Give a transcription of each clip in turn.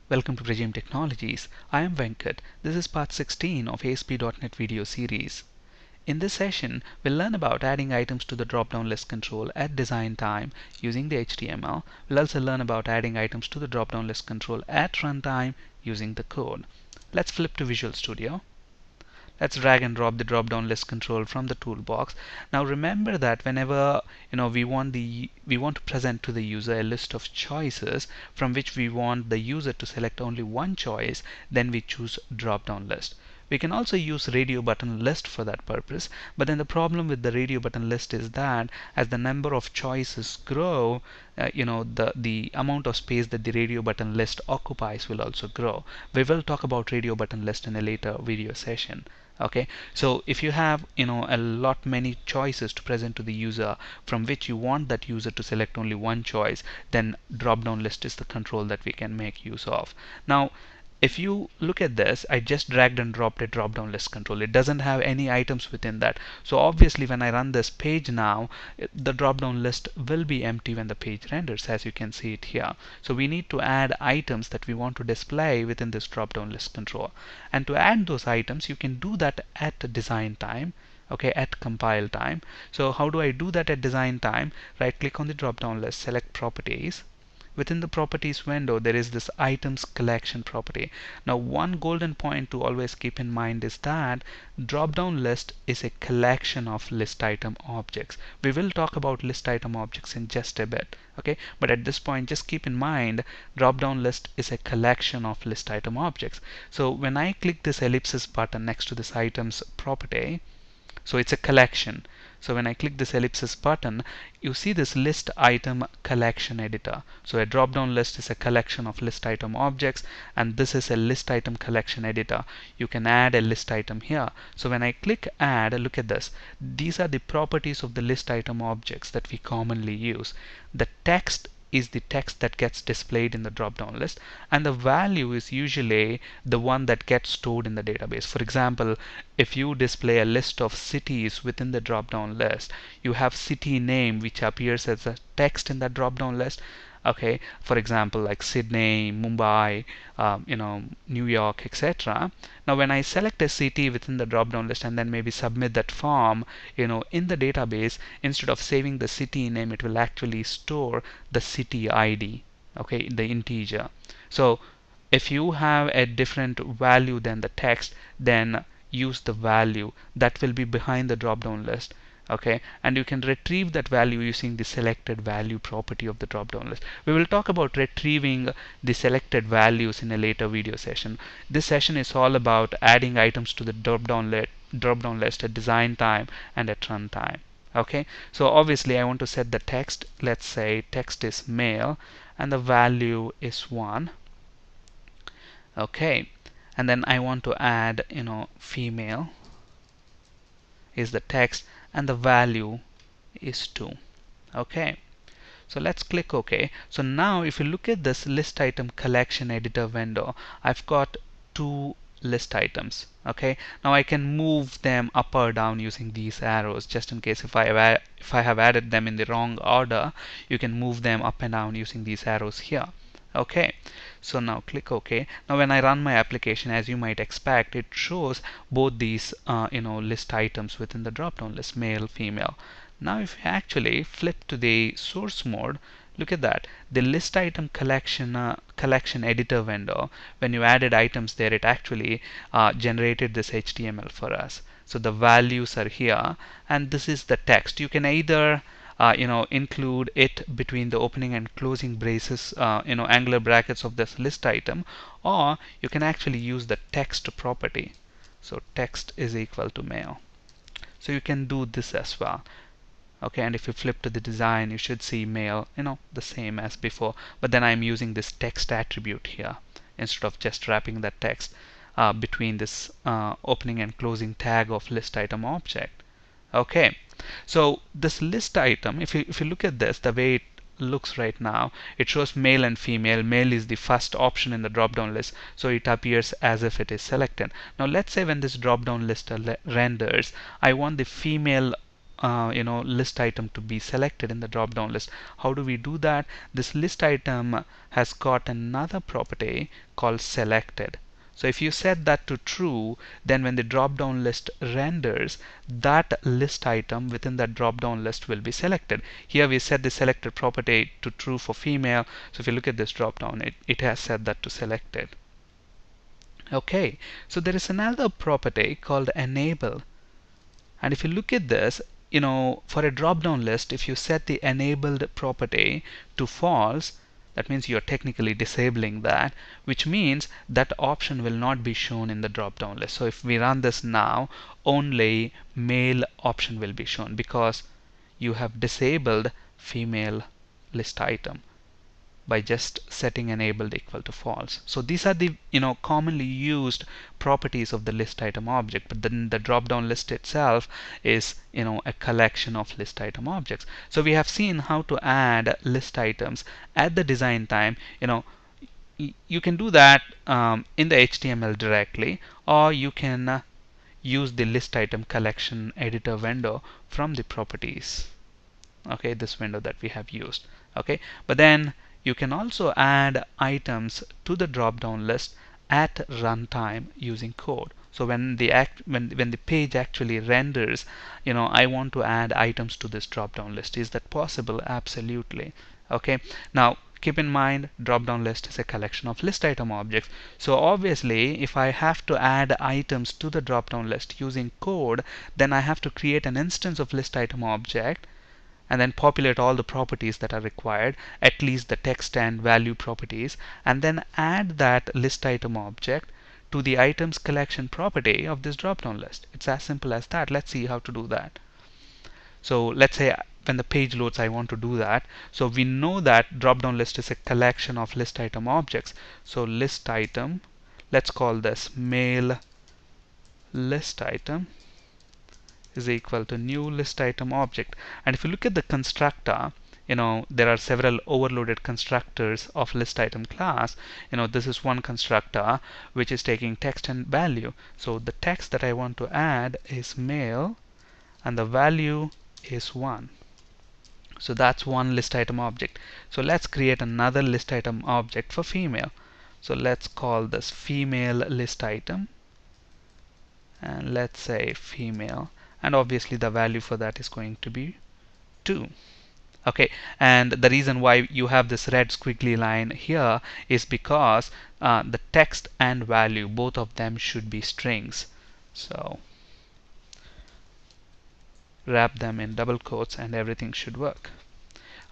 Welcome to Regime Technologies. I am Venkat. This is part 16 of ASP.NET video series. In this session, we'll learn about adding items to the drop-down list control at design time using the HTML. We'll also learn about adding items to the drop-down list control at runtime using the code. Let's flip to Visual Studio. Let's drag and drop the drop-down list control from the toolbox. Now remember that whenever we want to present to the user a list of choices from which we want the user to select only one choice, then we choose drop-down list. We can also use radio button list for that purpose, but then the problem with the radio button list is that as the number of choices grow, the amount of space that the radio button list occupies will also grow. We will talk about radio button list in a later video session. Okay, so if you have a lot many choices to present to the user from which you want that user to select only one choice, then drop down list is the control that we can make use of. Now if you look at this, I just dragged and dropped a drop down list control. It doesn't have any items within that, so obviously when I run this page now, the drop down list will be empty when the page renders, as you can see it here. So we need to add items that we want to display within this drop down list control, and to add those items you can do that at design time, okay, at compile time. So how do I do that at design time? Right click on the drop down list, select properties. Within the properties window, there is this items collection property. Now one golden point to always keep in mind is that drop-down list is a collection of list item objects. We will talk about list item objects in just a bit, okay? But at this point, just keep in mind drop-down list is a collection of list item objects. So when I click this ellipsis button next to this items property, so it's a collection. So when I click this ellipsis button, you see this list item collection editor. So a drop down list is a collection of list item objects, and this is a list item collection editor. You can add a list item here. So when I click add, look at this. These are the properties of the list item objects that we commonly use. The text is the text that gets displayed in the drop-down list, and the value is usually the one that gets stored in the database. For example, if you display a list of cities within the drop-down list, you have city name which appears as a text in that drop-down list. Okay, for example, like Sydney, Mumbai, New York, etc. Now when I select a city within the drop-down list and then maybe submit that form in the database, instead of saving the city name, it will actually store the city ID, okay, the integer. So if you have a different value than the text, then use the value that will be behind the drop-down list. Okay, and you can retrieve that value using the selected value property of the drop-down list. We will talk about retrieving the selected values in a later video session. This session is all about adding items to the drop-down list at design time and at run time. Okay, so obviously I want to set the text. Let's say text is male and the value is 1. Okay, and then I want to add female is the text, and the value is 2. Okay, so let's click OK. So now if you look at this list item collection editor window, I've got 2 list items. Okay, now I can move them up or down using these arrows, just in case if I have added them in the wrong order, you can move them up and down using these arrows here. Okay, so now click OK. Now when I run my application, as you might expect, it shows both these list items within the drop-down list, male, female. Now if you actually flip to the source mode, look at that. The list item collection editor window, when you added items there, it actually generated this HTML for us. So the values are here, and this is the text. You can either include it between the opening and closing braces, angular brackets of this list item, or you can actually use the text property. So text is equal to male. So you can do this as well. Okay, and if you flip to the design, you should see male, the same as before, but then I'm using this text attribute here instead of just wrapping that text between this opening and closing tag of list item object. Okay, so this list item, if you look at this, the way it looks right now, it shows male and female. Male is the first option in the drop down list, so it appears as if it is selected. Now let's say when this drop down list renders, I want the female list item to be selected in the drop down list. How do we do that? This list item has got another property called selected. So if you set that to true, then when the drop down list renders, that list item within that drop down list will be selected. Here we set the selected property to true for female. So if you look at this drop down, it has set that to selected. Okay, so there is another property called enable. And if you look at this, for a drop down list, if you set the enabled property to false, that means you're technically disabling that, which means that option will not be shown in the drop down list. So if we run this now, only male option will be shown because you have disabled female list item by just setting enabled equal to false. So these are the commonly used properties of the list item object, but then the drop down list itself is a collection of list item objects. So we have seen how to add list items at the design time. You can do that in the HTML directly, or you can use the list item collection editor window from the properties. Okay, this window that we have used. Okay, but then you can also add items to the drop down list at runtime using code. So when the page actually renders, I want to add items to this drop down list. Is that possible? Absolutely. Okay, now keep in mind, drop down list is a collection of list item objects. So obviously if I have to add items to the drop down list using code, then I have to create an instance of list item object and then populate all the properties that are required, at least the text and value properties, and then add that list item object to the items collection property of this drop down list. It's as simple as that. Let's see how to do that. So let's say when the page loads, I want to do that. So we know that drop down list is a collection of list item objects. So list item, let's call this male list item, is equal to new list item object. And if you look at the constructor, there are several overloaded constructors of list item class. This is one constructor which is taking text and value. So the text that I want to add is male and the value is 1. So that's one list item object. So let's create another list item object for female. So let's call this female list item, and let's say female, and obviously the value for that is going to be 2. Okay, and the reason why you have this red squiggly line here is because the text and value, both of them should be strings. So wrap them in double quotes and everything should work.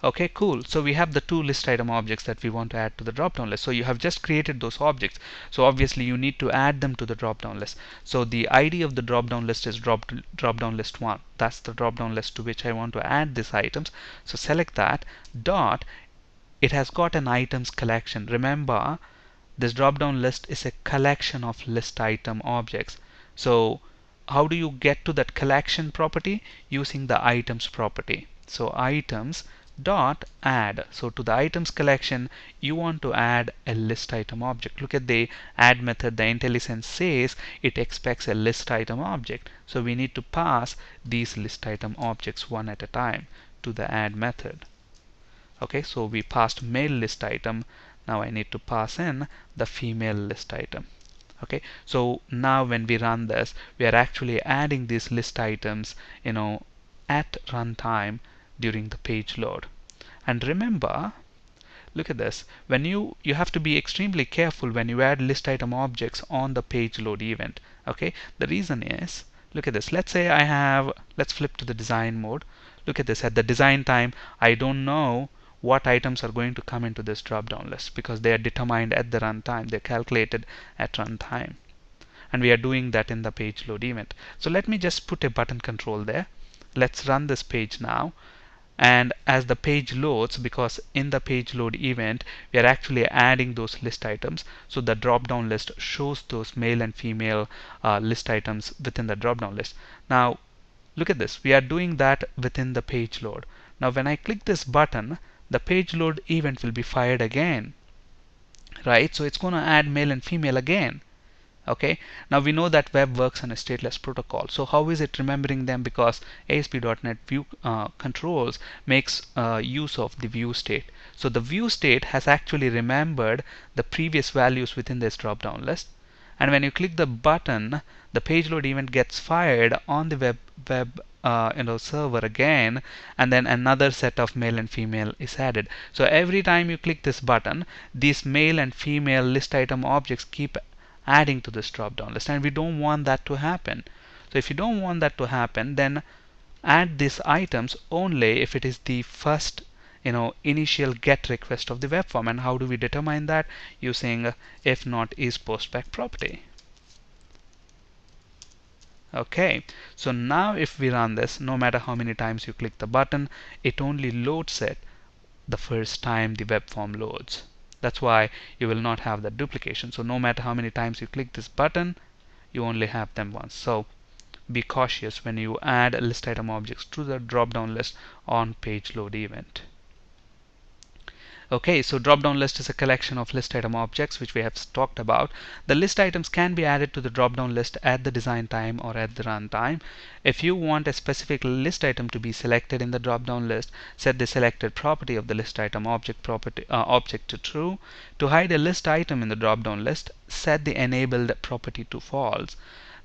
Okay, cool. So we have the two list item objects that we want to add to the drop down list. So you have just created those objects. So obviously you need to add them to the drop down list. So the ID of the drop down list is drop down list 1. That's the drop down list to which I want to add these items. So select that. Dot. It has got an items collection. Remember, this drop down list is a collection of list item objects. So how do you get to that collection property? Using the items property. So items dot add. So to the items collection, you want to add a list item object. Look at the add method. The IntelliSense says it expects a list item object. So we need to pass these list item objects one at a time to the add method. Okay, so we passed male list item. Now I need to pass in the female list item. Okay, so now when we run this, we are actually adding these list items, at runtime during the page load. And remember, look at this, when you have to be extremely careful when you add list item objects on the page load event. Okay, the reason is, look at this, let's say let's flip to the design mode. Look at this, at the design time, I don't know what items are going to come into this drop down list because they are determined at the runtime. They're calculated at runtime, and we are doing that in the page load event. So let me just put a button control there. Let's run this page now, and as the page loads, because in the page load event we are actually adding those list items, so the drop down list shows those male and female list items within the drop down list. Now look at this, we are doing that within the page load. Now when I click this button, the page load event will be fired again, right? So it's going to add male and female again. Okay, now we know that web works on a stateless protocol. So how is it remembering them? Because ASP.NET View controls makes use of the view state. So the view state has actually remembered the previous values within this drop-down list. And when you click the button, the page load event gets fired on the web server again, and then another set of male and female is added. So every time you click this button, these male and female list item objects keep adding to this drop down list, and we don't want that to happen. So if you don't want that to happen, then add these items only if it is the first initial get request of the web form. And how do we determine that? Using if not is postback property. Okay, so now if we run this, no matter how many times you click the button, it only loads it the first time the web form loads. That's why you will not have that duplication. So no matter how many times you click this button, you only have them once. So be cautious when you add list item objects to the drop down list on page load event. Okay, so drop-down list is a collection of list item objects which we have talked about. The list items can be added to the drop-down list at the design time or at the run time. If you want a specific list item to be selected in the drop-down list, set the selected property of the list item object to true. To hide a list item in the drop-down list, set the enabled property to false.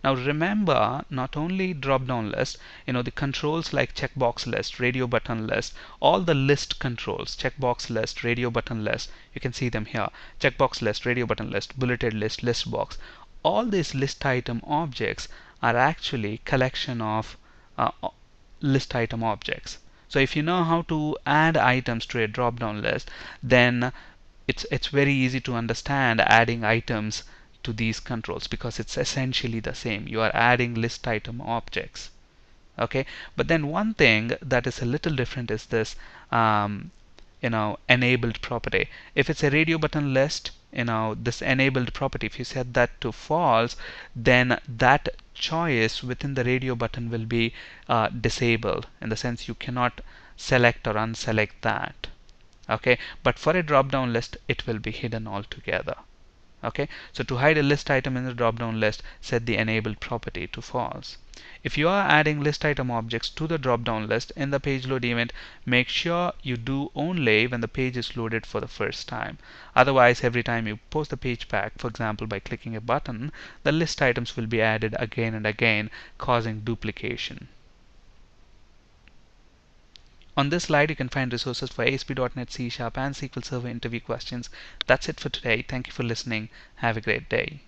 Now remember, not only drop-down list, the controls like checkbox list, radio button list, all the list controls, checkbox list, radio button list, you can see them here, checkbox list, radio button list, bulleted list, list box, all these list item objects are actually collection of list item objects. So if you know how to add items to a drop-down list, then it's very easy to understand adding items to these controls, because it's essentially the same. You are adding list item objects. Okay, but then one thing that is a little different is this enabled property. If it's a radio button list, this enabled property, if you set that to false, then that choice within the radio button will be disabled, in the sense you cannot select or unselect that. Okay, but for a drop down list it will be hidden altogether. Okay, so to hide a list item in the drop-down list, set the enabled property to false. If you are adding list item objects to the drop-down list in the page load event, make sure you do only when the page is loaded for the first time. Otherwise, every time you post the page back, for example by clicking a button, the list items will be added again and again, causing duplication. On this slide, you can find resources for ASP.NET, C# and SQL Server interview questions. That's it for today. Thank you for listening. Have a great day.